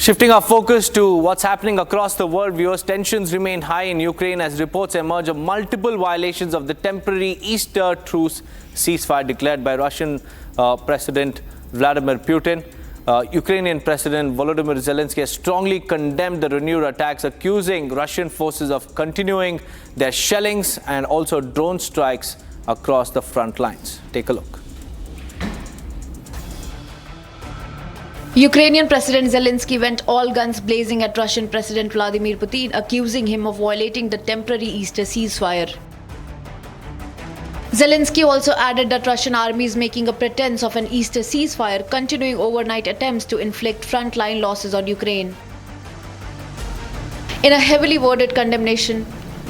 Shifting our focus to what's happening across the world, viewers, tensions remain high in Ukraine as reports emerge of multiple violations of the temporary Easter truce ceasefire declared by Russian President Vladimir Putin. Ukrainian President Volodymyr Zelenskyy has strongly condemned the renewed attacks, accusing Russian forces of continuing their shellings and also drone strikes across the front lines. Take a look. Ukrainian President Zelenskyy went all guns blazing at Russian President Vladimir Putin, accusing him of violating the temporary Easter ceasefire. Zelenskyy also added that Russian army is making a pretense of an Easter ceasefire, continuing overnight attempts to inflict frontline losses on Ukraine. In a heavily worded condemnation,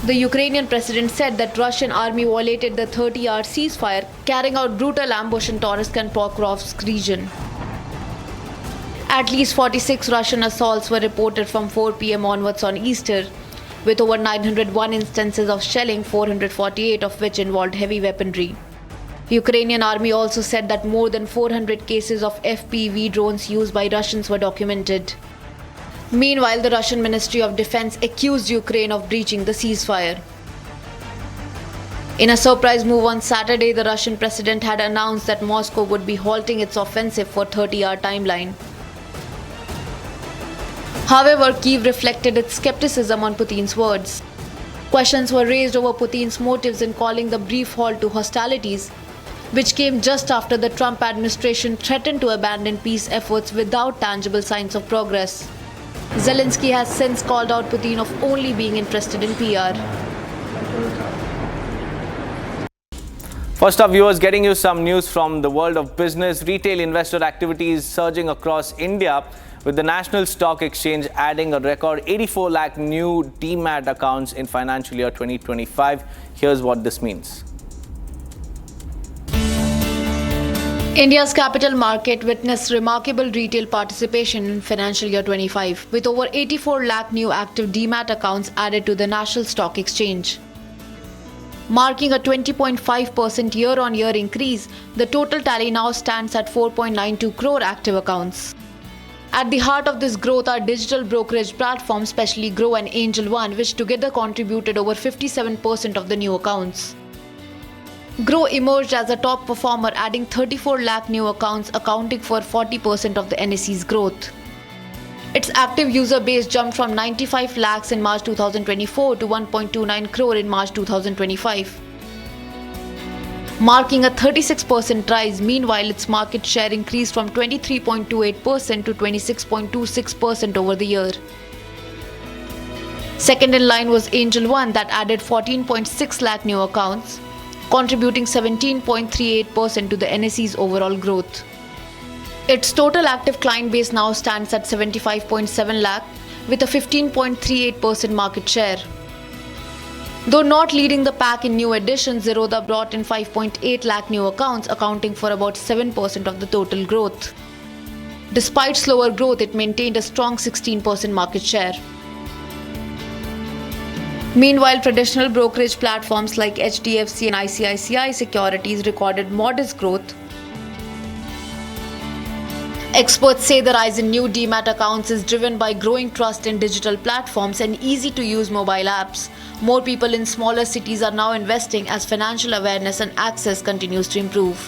the Ukrainian president said that Russian army violated the 30-hour ceasefire, carrying out brutal ambush in Donetsk and Pokrovsk region. At least 46 Russian assaults were reported from 4 p.m. onwards on Easter, with over 901 instances of shelling, 448 of which involved heavy weaponry. The Ukrainian army also said that more than 400 cases of FPV drones used by Russians were documented. Meanwhile, the Russian Ministry of Defense accused Ukraine of breaching the ceasefire. In a surprise move on Saturday, the Russian president had announced that Moscow would be halting its offensive for 30-hour timeline. However, Kyiv reflected its skepticism on Putin's words. Questions were raised over Putin's motives in calling the brief halt to hostilities, which came just after the Trump administration threatened to abandon peace efforts without tangible signs of progress. Zelenskyy has since called out Putin of only being interested in PR. First up, viewers, getting you some news from the world of business. Retail investor activity is surging across India, with the National Stock Exchange adding a record 84 lakh new demat accounts in financial year 2025. Here's what this means. India's capital market witnessed remarkable retail participation in financial year 25, with over 84 lakh new active demat accounts added to the National Stock Exchange. Marking a 20.5% year-on-year increase, the total tally now stands at 4.92 crore active accounts. At the heart of this growth are digital brokerage platforms, especially Grow and Angel One, which together contributed over 57% of the new accounts. Grow emerged as a top performer, adding 34 lakh new accounts, accounting for 40% of the NSE's growth. Its active user base jumped from 95 lakhs in March 2024 to 1.29 crore in March 2025. Marking a 36% rise. Meanwhile, its market share increased from 23.28% to 26.26% over the year. Second in line was Angel One, that added 14.6 lakh new accounts, contributing 17.38% to the NSE's overall growth. Its total active client base now stands at 75.7 lakh, with a 15.38% market share. Though not leading the pack in new additions, Zerodha brought in 5.8 lakh new accounts, accounting for about 7% of the total growth. Despite slower growth, it maintained a strong 16% market share. Meanwhile, traditional brokerage platforms like HDFC and ICICI Securities recorded modest growth. Experts say the rise in new demat accounts is driven by growing trust in digital platforms and easy-to-use mobile apps. More people in smaller cities are now investing as financial awareness and access continues to improve.